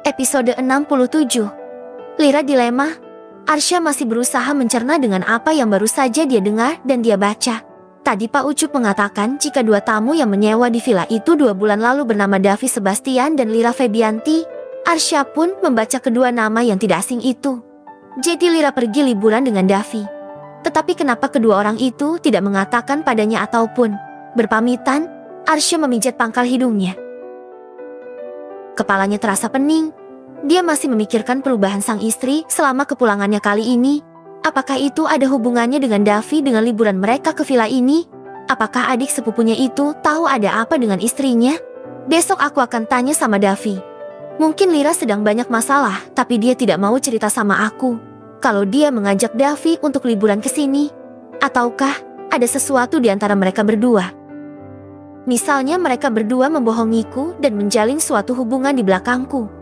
Episode 67. Lira dilema. Arsya masih berusaha mencerna dengan apa yang baru saja dia dengar dan dia baca. Tadi Pak Ucup mengatakan jika dua tamu yang menyewa di villa itu 2 bulan lalu bernama Davi Sebastian dan Lira Febianti. Arsya pun membaca kedua nama yang tidak asing itu. Jadi Lira pergi liburan dengan Davi. Tetapi kenapa kedua orang itu tidak mengatakan padanya ataupun berpamitan? Arsya memijat pangkal hidungnya. Kepalanya terasa pening. Dia masih memikirkan perubahan sang istri selama kepulangannya kali ini. Apakah itu ada hubungannya dengan Davi dengan liburan mereka ke villa ini? Apakah adik sepupunya itu tahu ada apa dengan istrinya? Besok aku akan tanya sama Davi. Mungkin Lira sedang banyak masalah, tapi dia tidak mau cerita sama aku. Kalau dia mengajak Davi untuk liburan ke sini, ataukah ada sesuatu di antara mereka berdua? Misalnya mereka berdua membohongiku dan menjalin suatu hubungan di belakangku.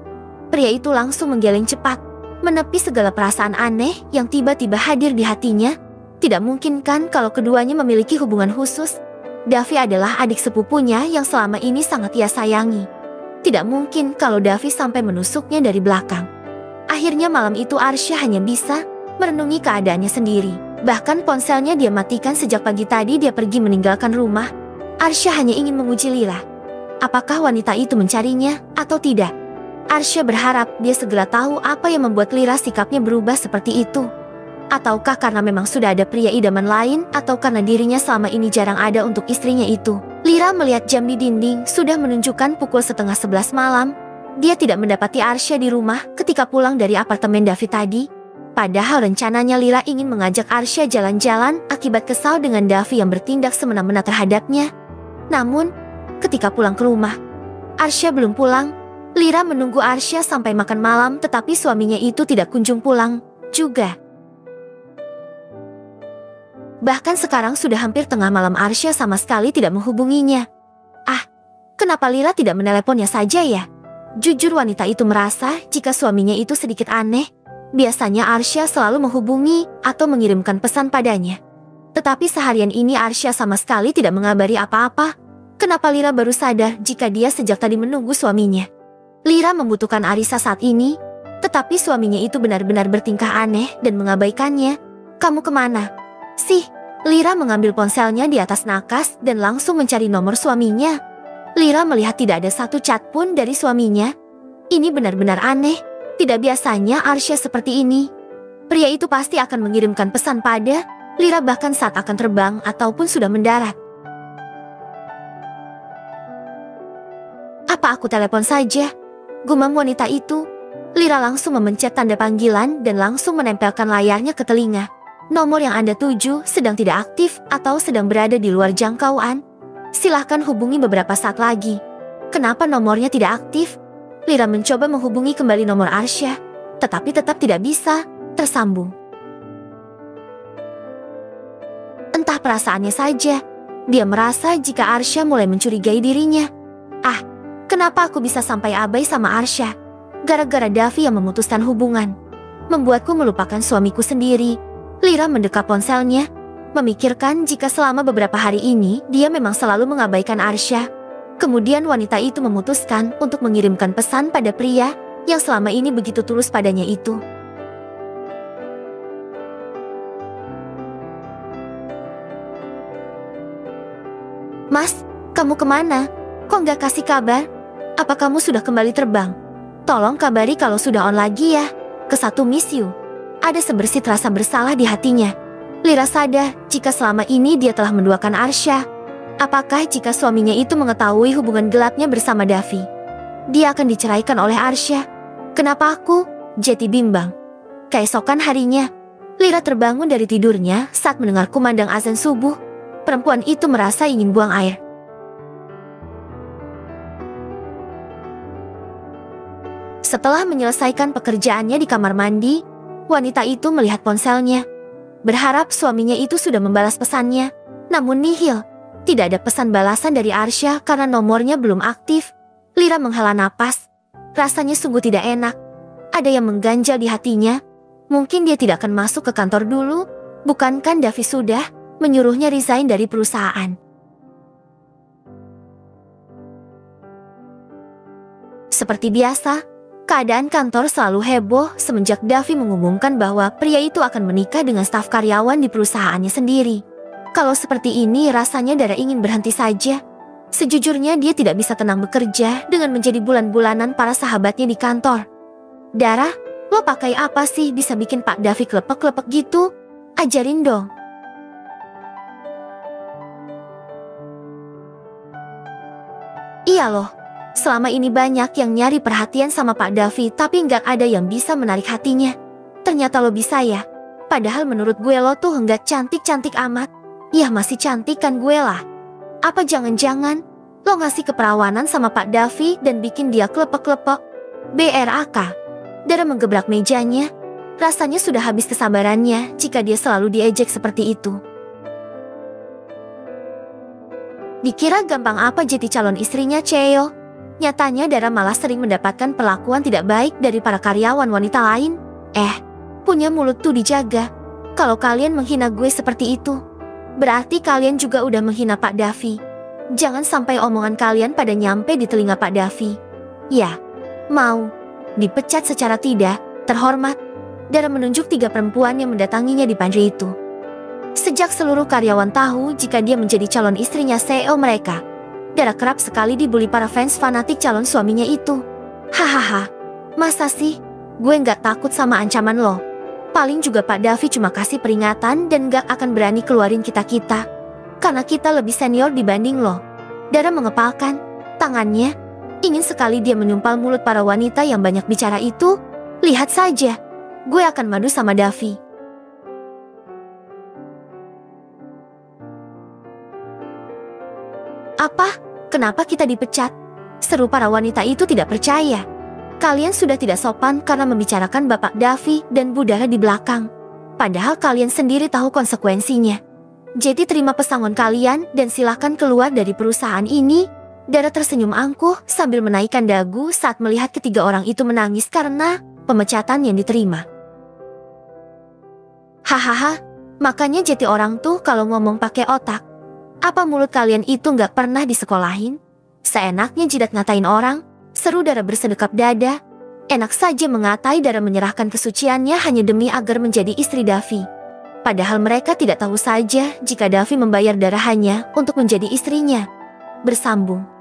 Pria itu langsung menggeleng cepat, menepi segala perasaan aneh yang tiba-tiba hadir di hatinya. Tidak mungkin kan kalau keduanya memiliki hubungan khusus? Davi adalah adik sepupunya yang selama ini sangat ia sayangi. Tidak mungkin kalau Davi sampai menusuknya dari belakang. Akhirnya malam itu Arsya hanya bisa merenungi keadaannya sendiri. Bahkan ponselnya dia matikan sejak pagi tadi dia pergi meninggalkan rumah. Arsya hanya ingin menguji Lira. Apakah wanita itu mencarinya atau tidak? Arsya berharap dia segera tahu apa yang membuat Lira sikapnya berubah seperti itu. Ataukah karena memang sudah ada pria idaman lain, atau karena dirinya selama ini jarang ada untuk istrinya itu. Lira melihat jam di dinding sudah menunjukkan pukul 10:30 malam. Dia tidak mendapati Arsya di rumah ketika pulang dari apartemen Davi tadi. Padahal rencananya Lira ingin mengajak Arsya jalan-jalan akibat kesal dengan Davi yang bertindak semena-mena terhadapnya. Namun, ketika pulang ke rumah, Arsya belum pulang. Lira menunggu Arsya sampai makan malam, tetapi suaminya itu tidak kunjung pulang juga. Bahkan sekarang sudah hampir tengah malam Arsya sama sekali tidak menghubunginya. Kenapa Lira tidak meneleponnya saja ya? Jujur wanita itu merasa jika suaminya itu sedikit aneh. Biasanya Arsya selalu menghubungi atau mengirimkan pesan padanya. Tetapi seharian ini Arsya sama sekali tidak mengabari apa-apa. Kenapa Lira baru sadar jika dia sejak tadi menunggu suaminya? Lira membutuhkan Arisa saat ini, tetapi suaminya itu benar-benar bertingkah aneh dan mengabaikannya. Kamu kemana? Sih, Lira mengambil ponselnya di atas nakas dan langsung mencari nomor suaminya. Lira melihat tidak ada satu chat pun dari suaminya. Ini benar-benar aneh. Tidak biasanya Arsya seperti ini. Pria itu pasti akan mengirimkan pesan pada Lira bahkan saat akan terbang ataupun sudah mendarat. Apa aku telepon saja? Gumam wanita itu. Lira langsung memencet tanda panggilan dan langsung menempelkan layarnya ke telinga. Nomor yang Anda tuju sedang tidak aktif atau sedang berada di luar jangkauan. Silahkan hubungi beberapa saat lagi. Kenapa nomornya tidak aktif? Lira mencoba menghubungi kembali nomor Arsya, tetapi tetap tidak bisa tersambung. Entah perasaannya saja, dia merasa jika Arsya mulai mencurigai dirinya. Kenapa aku bisa sampai abai sama Arsya? Gara-gara Davi yang memutuskan hubungan. Membuatku melupakan suamiku sendiri. Lira mendekap ponselnya, memikirkan jika selama beberapa hari ini dia memang selalu mengabaikan Arsya. Kemudian wanita itu memutuskan untuk mengirimkan pesan pada pria yang selama ini begitu tulus padanya itu. Mas, kamu kemana? Kok nggak kasih kabar? Apa kamu sudah kembali terbang? Tolong kabari kalau sudah on lagi ya. Kesatu miss you. Ada sebersit rasa bersalah di hatinya. Lira sadar jika selama ini dia telah menduakan Arsya. Apakah jika suaminya itu mengetahui hubungan gelapnya bersama Davi, dia akan diceraikan oleh Arsya? Kenapa aku jadi bimbang? Keesokan harinya, Lira terbangun dari tidurnya saat mendengar kumandang azan subuh. Perempuan itu merasa ingin buang air. Setelah menyelesaikan pekerjaannya di kamar mandi, wanita itu melihat ponselnya. Berharap suaminya itu sudah membalas pesannya. Namun nihil, tidak ada pesan balasan dari Arsya karena nomornya belum aktif. Lira menghela napas. Rasanya sungguh tidak enak. Ada yang mengganjal di hatinya. Mungkin dia tidak akan masuk ke kantor dulu. Bukankah Davi sudah menyuruhnya resign dari perusahaan? Seperti biasa, Keadaan kantor selalu heboh semenjak Davi mengumumkan bahwa pria itu akan menikah dengan staf karyawan di perusahaannya sendiri. Kalau seperti ini rasanya Dara ingin berhenti saja. Sejujurnya dia tidak bisa tenang bekerja dengan menjadi bulan-bulanan para sahabatnya di kantor. Dara, lo pakai apa sih bisa bikin Pak Davi klepek-klepek gitu? Ajarin dong. Iya loh, selama ini banyak yang nyari perhatian sama Pak Davi tapi nggak ada yang bisa menarik hatinya. Ternyata lo bisa ya. Padahal menurut gue lo tuh nggak cantik-cantik amat. Yah masih cantik kan gue lah. Apa jangan-jangan lo ngasih keperawanan sama Pak Davi dan bikin dia klepek-klepek? BRAK. Dara menggebrak mejanya. Rasanya sudah habis kesabarannya jika dia selalu diejek seperti itu. Dikira gampang apa jadi calon istrinya Cheo? Nyatanya Dara malah sering mendapatkan perlakuan tidak baik dari para karyawan wanita lain. Punya mulut tuh dijaga. Kalau kalian menghina gue seperti itu, berarti kalian juga udah menghina Pak Davi. Jangan sampai omongan kalian pada nyampe di telinga Pak Davi. Ya, mau dipecat secara tidak terhormat. Dara menunjuk 3 perempuan yang mendatanginya di pantry itu. Sejak seluruh karyawan tahu jika dia menjadi calon istrinya CEO mereka, Dara kerap sekali dibully para fans fanatik calon suaminya itu. Hahaha, masa sih? Gue nggak takut sama ancaman lo. Paling juga Pak Davi cuma kasih peringatan dan nggak akan berani keluarin kita-kita. Karena kita lebih senior dibanding lo. Dara mengepalkan tangannya. Ingin sekali dia menyumpal mulut para wanita yang banyak bicara itu. Lihat saja, gue akan madu sama Davi. Apa? Kenapa kita dipecat? Seru para wanita itu tidak percaya. Kalian sudah tidak sopan karena membicarakan Bapak Davi dan Bu Dara di belakang. Padahal kalian sendiri tahu konsekuensinya. Jadi terima pesangon kalian dan silakan keluar dari perusahaan ini. Dara tersenyum angkuh sambil menaikkan dagu saat melihat ketiga orang itu menangis karena pemecatan yang diterima. Hahaha, makanya jadi orang tuh kalau ngomong pakai otak. Apa mulut kalian itu nggak pernah disekolahin? Seenaknya jidat ngatain orang. Seru Dara bersedekap dada. Enak saja mengatai Dara menyerahkan kesuciannya hanya demi agar menjadi istri Davi. Padahal mereka tidak tahu saja jika Davi membayar Dara hanya untuk menjadi istrinya. Bersambung.